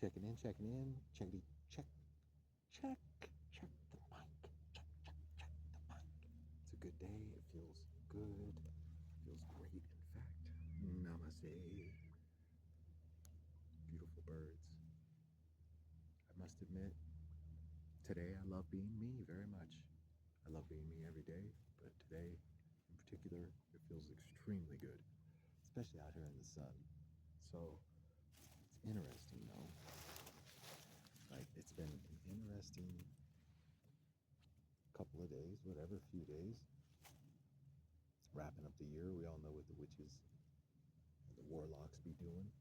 Checking in, checking in. Checkity, check, check, check the mic. Check, check, check the mic. It's a good day. It feels good. It feels great, in fact. Namaste. Beautiful birds. I must admit, today I love being me very much. I love being me every day, but today in particular, it feels extremely good, especially out here in the sun. So it's interesting, though. Like, it's been an interesting couple of days, whatever, few days. Wrapping up the year, we all know what the witches and the warlocks be doing.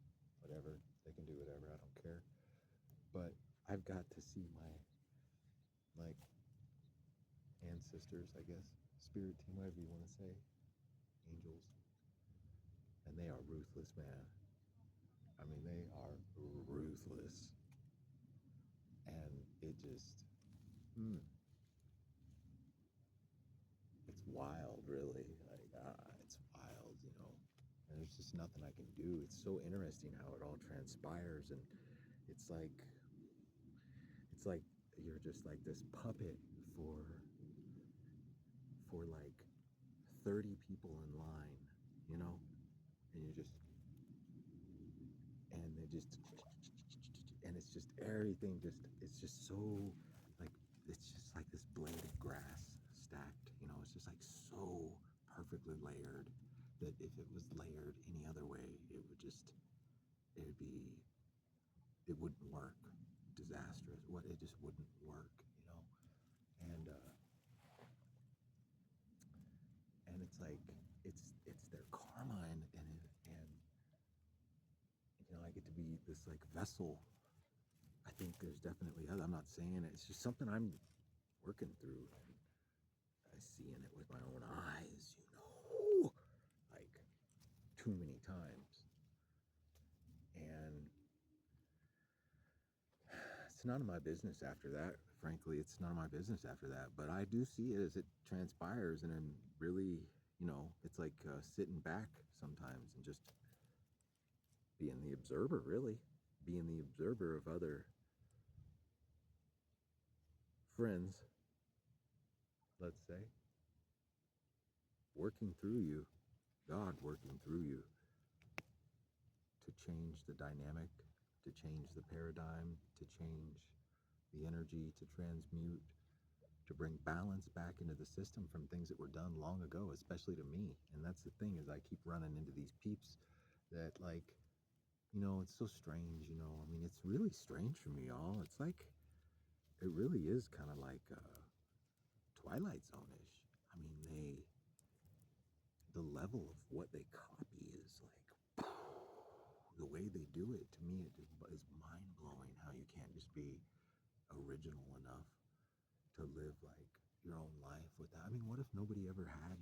Whatever, they can do whatever, I don't care. But I've got to see my, like, ancestors, I guess, spirit team, whatever you want to say, angels. And they are ruthless, man. I mean, they are ruthless. And it just, it's wild, really. Like, it's wild, you know. And there's just nothing I can do. It's so interesting how it all transpires, and it's like you're just like this puppet for like 30 people in line, you know, and you just and they just and it's just everything it's just so like it's just like this blade of grass stacked, you know. It's just like so perfectly layered that if it was layered any other way, it wouldn't work. Disastrous. What It just wouldn't work, you know. And it's like it's their karma, and you know, I get to be this like vessel. I think there's definitely other. I'm not saying it. It's just something I'm working through. And I see in it with my own eyes, you know, like too many times. And it's none of my business after that. Frankly, it's none of my business after that. But I do see it as it transpires, and I'm really, you know, it's like sitting back sometimes and just being the observer, really, being the observer of other friends, let's say, working through you, God working through you to change the dynamic, to change the paradigm, to change the energy, to transmute, to bring balance back into the system from things that were done long ago, especially to me. And that's the thing, is I keep running into these peeps that, like, you know, it's so strange, you know. I mean, it's really strange for me, y'all. It's like, it really is kind of like Twilight Zone-ish. I mean, the level of what they copy is like, the way they do it, to me, it is mind-blowing how you can't just be original enough to live like your own life without. I mean, what if nobody ever had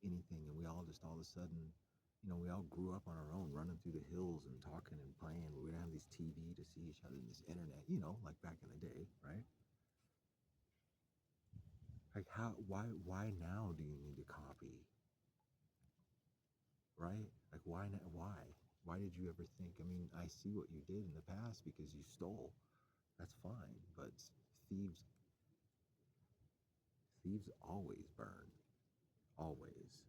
anything, and we all just all of a sudden, you know, we all grew up on our own, running through the hills and talking and playing. We didn't have this TV to see each other, and this internet, you know, like back in the day, right? Like, why now do you need to copy, right? Like, why did you ever think? I mean, I see what you did in the past because you stole. That's fine, but thieves always burn, always.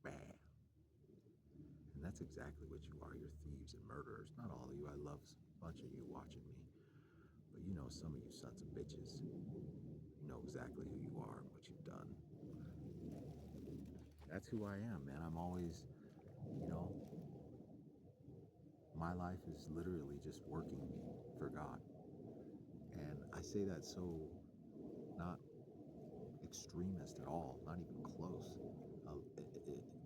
Bam. And that's exactly what you are. You're thieves and murderers. Not all of you. I love a bunch of you watching me. But you know, some of you sons of bitches, you know exactly who you are and what you've done. That's who I am, man. I'm always, you know, my life is literally just working for God. And I say that so not extremist at all, not even close.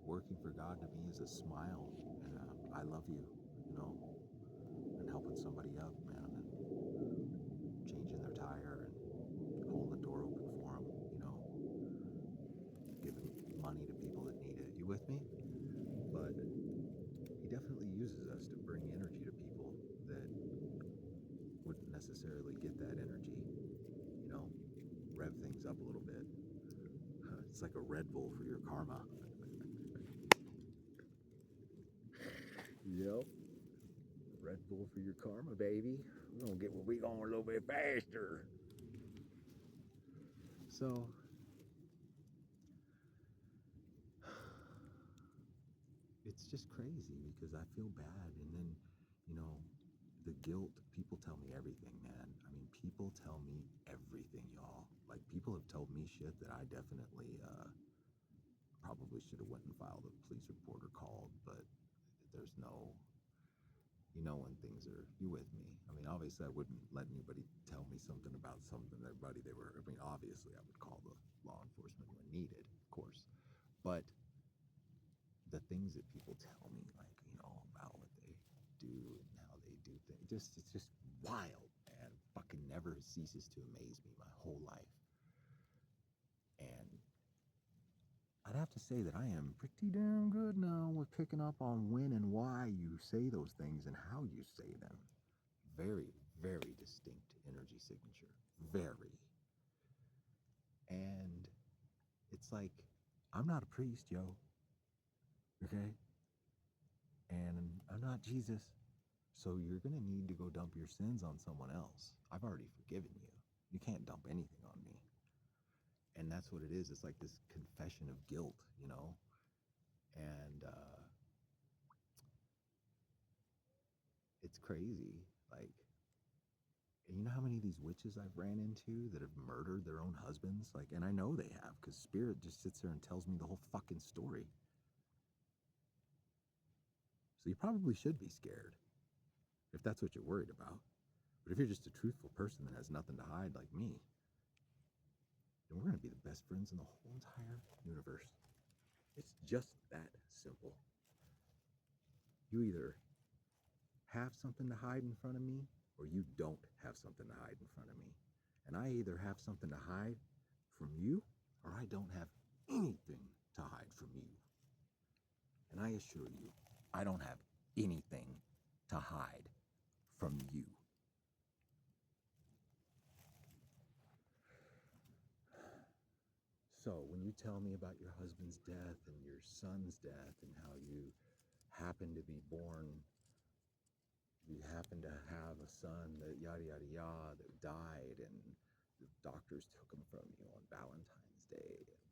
Working for God to me is a smile, and I love you, you know, and helping somebody up, man, and changing their tire and holding the door open for them, you know, giving money to people that need it. You with me? But he definitely uses us to bring energy to people that wouldn't necessarily get that energy, you know, rev things up a little bit. It's like a Red Bull for your karma. Yep. Red Bull for your karma, baby. We're gonna get where we going a little bit faster. So it's just crazy because I feel bad, and then, you know, the guilt. People tell me everything, man. I mean, people tell me everything, y'all. Like, people have told me shit that I definitely probably should have went and filed a police report or called, but there's no, you know, when things are, you with me. I mean, obviously I wouldn't let anybody tell me something about something that everybody they were, I mean, obviously I would call the law enforcement when needed, of course, but the things that people tell me, like, you know, about what they do and how they do things, it's just wild, man. Fucking never ceases to amaze me my whole life. And I'd have to say that I am pretty damn good now with picking up on when and why you say those things and how you say them. Very, very distinct energy signature. Very. And it's like, I'm not a priest, yo. Okay? And I'm not Jesus. So you're going to need to go dump your sins on someone else. I've already forgiven you. You can't dump anything on me. And that's what it is. It's like this confession of guilt, you know? And it's crazy. Like, you know how many of these witches I've ran into that have murdered their own husbands? Like, and I know they have, because Spirit just sits there and tells me the whole fucking story. So you probably should be scared, if that's what you're worried about. But if you're just a truthful person that has nothing to hide like me, then we're going to be the best friends in the whole entire universe. It's just that simple. You either have something to hide in front of me, or you don't have something to hide in front of me. And I either have something to hide from you, or I don't have anything to hide from you. And I assure you, I don't have anything to hide from you. So when you tell me about your husband's death and your son's death and how you happen to be born, you happen to have a son that yada yada yada that died, and the doctors took him from you on Valentine's Day, and,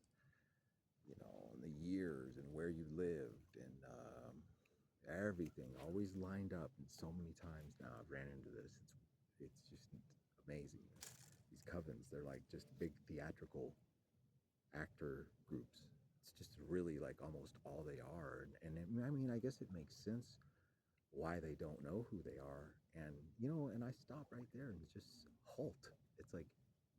you know, and the years and where you lived, and everything always lined up. And so many times now I've ran into this. It's just amazing. These covens, they're like just big theatrical actor groups. It's just really like almost all they are. And I mean, I guess it makes sense why they don't know who they are. And, you know, and I stop right there and just halt. It's like,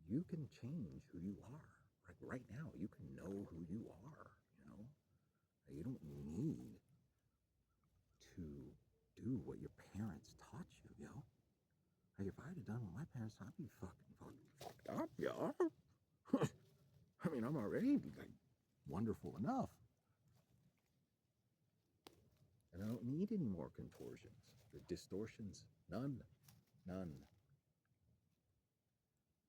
you can change who you are. Like right now, you can know who you are, you know? You don't need to do what your parents taught you, yo. Like, if I had done what my parents taught me, fucking fucked up, yo. I mean, I'm already like wonderful enough. And I don't need any more contortions or distortions. None. None.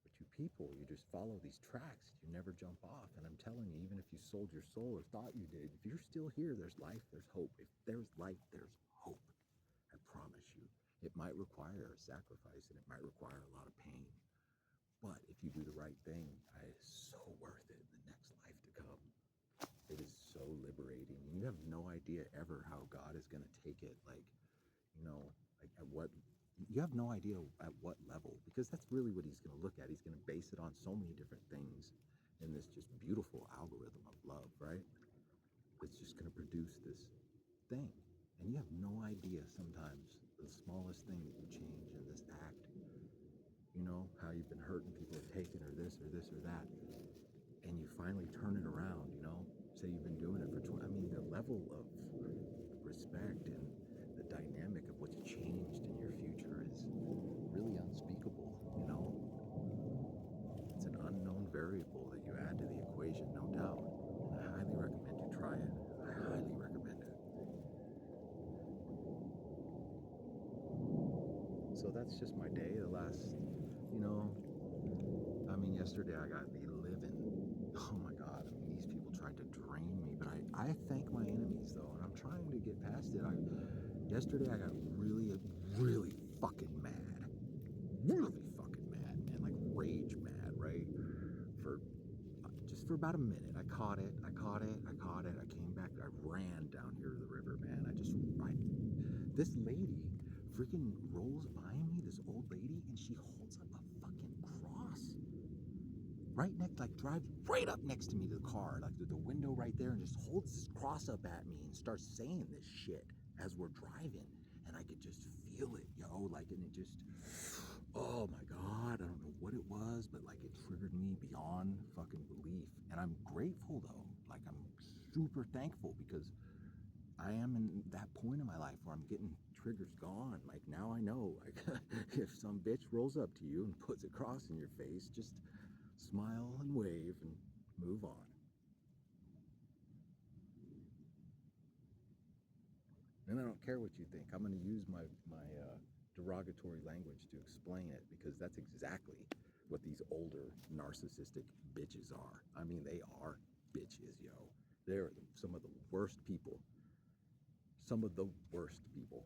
But you people, you just follow these tracks. You never jump off. And I'm telling you, even if you sold your soul or thought you did, if you're still here, there's life, there's hope. If there's life, there's hope. I promise you. It might require a sacrifice, and it might require a lot of pain. But if you do the right thing, it's so worth it in the next life to come. It is so liberating. You have no idea ever how God is going to take it. Like, you know, like at what, you have no idea at what level, because that's really what he's going to look at. He's going to base it on so many different things in this just beautiful algorithm of love, right? It's just going to produce this thing. And you have no idea sometimes the smallest thing that you change in this act, you know, how you've been hurting, people have taken, or this or this or that, and you finally turn it around, you know, say you've been doing it for 20, I mean, the level of respect and the dynamic of what's changed in your future is really unspeakable, you know. It's an unknown variable that you add to the equation, no doubt. And I highly recommend you try it. I highly recommend it. So that's just my day. The last, you know, I mean, yesterday I got the living. Oh my God. I mean, these people tried to drain me, but I thank my enemies though, and I'm trying to get past it. Yesterday I got really fucking mad. Really fucking mad, man. Like rage mad, right? For just for about a minute. I caught it. I came back. I ran down here to the river, man. This lady freaking rolls by me, this old lady, and she holds up a fucking cross right next, like drives right up next to me to the car, like the window right there, and just holds this cross up at me and starts saying this shit as we're driving. And I could just feel it, yo, like, and it just, oh my God, I don't know what it was, but like it triggered me beyond fucking belief. And I'm grateful though, like I'm super thankful because I am in that point in my life where I'm getting triggers gone. Like now I know, like if some bitch rolls up to you and puts a cross in your face, just smile and wave and move on. And I don't care what you think. I'm going to use my derogatory language to explain it because that's exactly what these older narcissistic bitches are. I mean, they are bitches, yo. They're some of the worst people. Some of the worst people.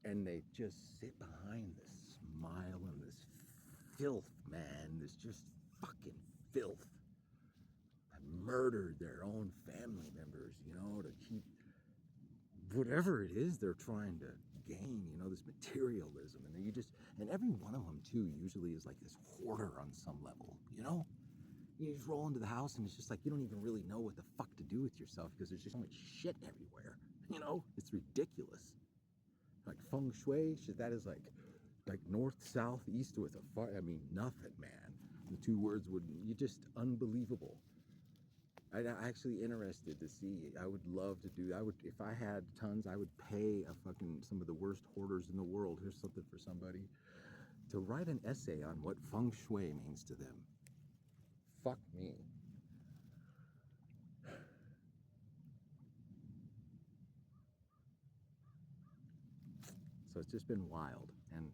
And they just sit behind this smile and this filth, man. This just fucking filth. Murdered their own family members, you know, to keep whatever it is they're trying to gain, you know, this materialism. And and every one of them too usually is like this hoarder on some level, you know? You just roll into the house and it's just like you don't even really know what the fuck to do with yourself because there's just so much shit everywhere, you know? It's ridiculous. Like feng shui, shit, that is like north, south, east with a far, I mean, nothing, man. The two words you just unbelievable. I'm actually interested to see. I would love to do. If I had tons, I would pay some of the worst hoarders in the world. Here's something for somebody to write an essay on what feng shui means to them. Fuck me. So it's just been wild, and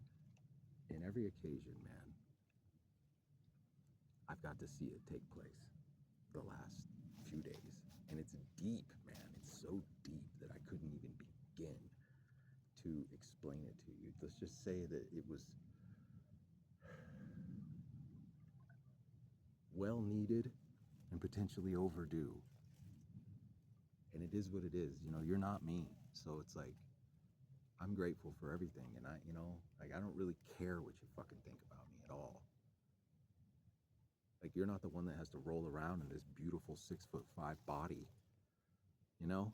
in every occasion, man, I've got to see it take place the last few days, and it's deep, man. It's so deep that I couldn't even begin to explain it to you. Let's just say that it was well needed and potentially overdue. And it is what it is. You know, you're not me. So it's like, I'm grateful for everything. And I don't really care what you fucking think about me at all. Like, you're not the one that has to roll around in this beautiful 6'5" body, you know,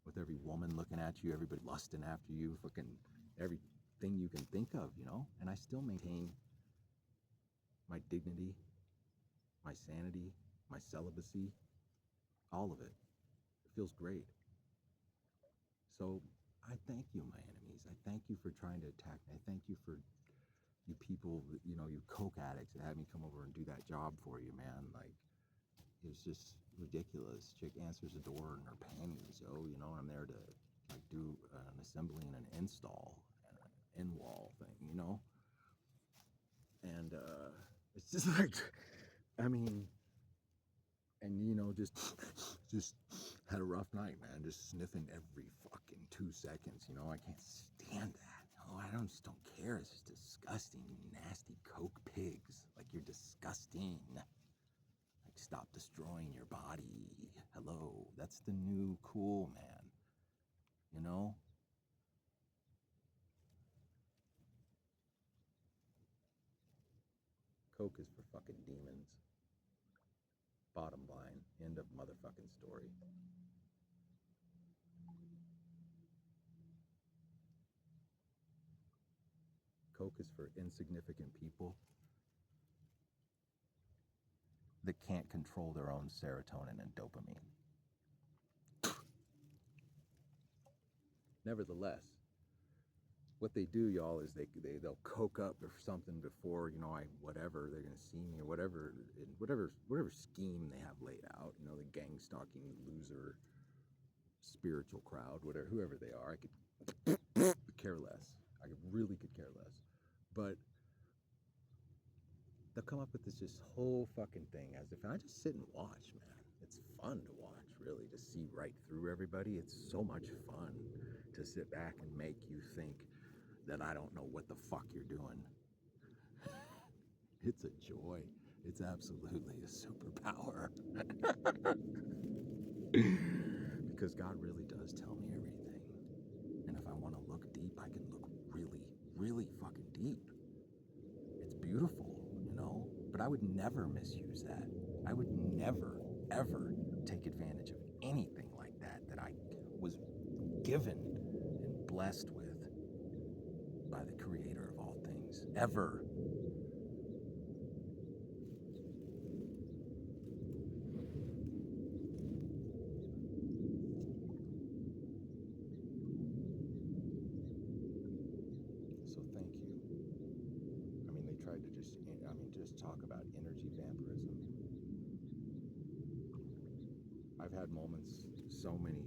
with every woman looking at you, everybody lusting after you, fucking everything you can think of, you know. And I still maintain my dignity, my sanity, my celibacy, all of it. It feels great. So I thank you, my enemies. I thank you for trying to attack me. I thank you for you people, you know, you coke addicts that had me come over and do that job for you, man. Like, it's just ridiculous. Chick answers the door in her panties, you know, I'm there to like do an assembly and an install and an in-wall thing, you know? And it's just like, I mean, and you know, just had a rough night, man. Just sniffing every fucking 2 seconds. You know, I can't stand that. No, just don't care. It's just disgusting. You nasty coke pigs. Like, you're disgusting. Like, stop destroying your body. Hello, that's the new cool, man. You know. Coke is for fucking demons. Bottom line, end of motherfucking story. Coke is for insignificant people that can't control their own serotonin and dopamine. Nevertheless, what they do, y'all, is they'll coke up or something before, you know, whatever they're gonna see me or whatever scheme they have laid out. You know, the gang stalking loser spiritual crowd, whoever they are. I could care less. I really could care less. But they'll come up with this whole fucking thing as if I just sit and watch, man. It's fun to watch, really, to see right through everybody. It's so much fun. to sit back and make you think that I don't know what the fuck you're doing. It's a joy. It's absolutely a superpower. Because God really does tell me everything. And if I want to look deep, I can look really, really fucking deep. It's beautiful, you know? But I would never misuse that. I would never, ever take advantage of anything like that I was given and blessed with by the Creator of all things. Ever. So thank you. I mean, they tried to just talk about energy vampirism. I've had moments, so many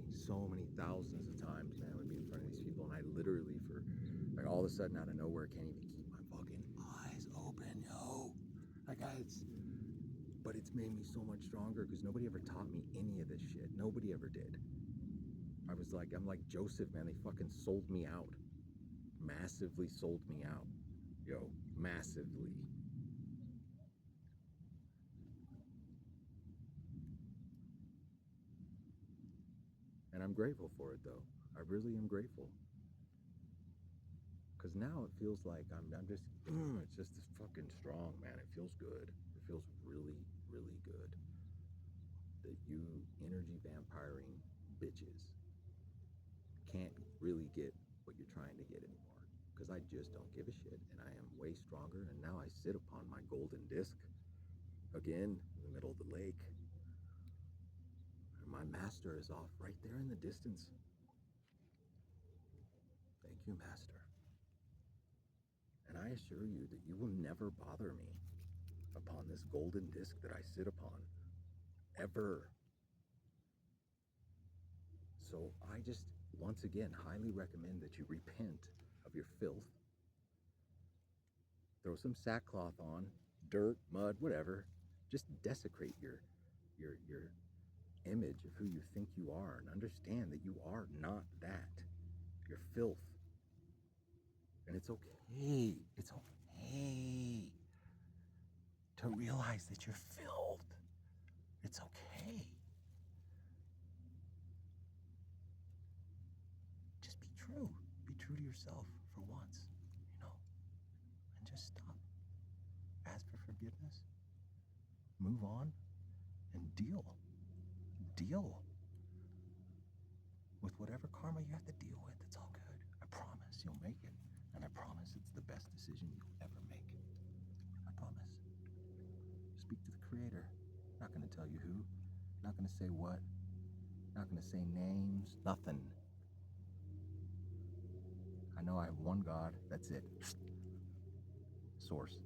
thousands of times, man, I would be in front of these people and I literally, for like all of a sudden out of nowhere, can't even keep my fucking eyes open, yo. Like but it's made me so much stronger because nobody ever taught me any of this shit. Nobody ever did. I'm like Joseph, man. They fucking sold me out. Massively sold me out. Yo, massively. And I'm grateful for it, though. I really am grateful. Because now it feels like I'm just, it's just this fucking strong, man. It feels good. It feels really, really good. That you energy vampiring bitches can't really get what you're trying to get anymore. Because I just don't give a shit. And I am way stronger. And now I sit upon my golden disc again in the middle of the lake. And my master is off right there in the distance. Thank you, Master. And I assure you that you will never bother me upon this golden disc that I sit upon. Ever. So I just, once again, highly recommend that you repent of your filth. Throw some sackcloth on, dirt, mud, whatever. Just desecrate your image of who you think you are and understand that you are not that. You're filth. And it's okay. It's okay to realize that you're filth. It's okay. Just be true. Be true to yourself for once, you know, and just stop. Ask for forgiveness. Move on and deal. Deal with whatever karma you have to deal with. It's all good. I promise you'll make it. And I promise it's the best decision you'll ever make. I promise. Speak to the Creator. Not going to tell you who. Not going to say what. Not going to say names. Nothing. I know I have one God. That's it. Source.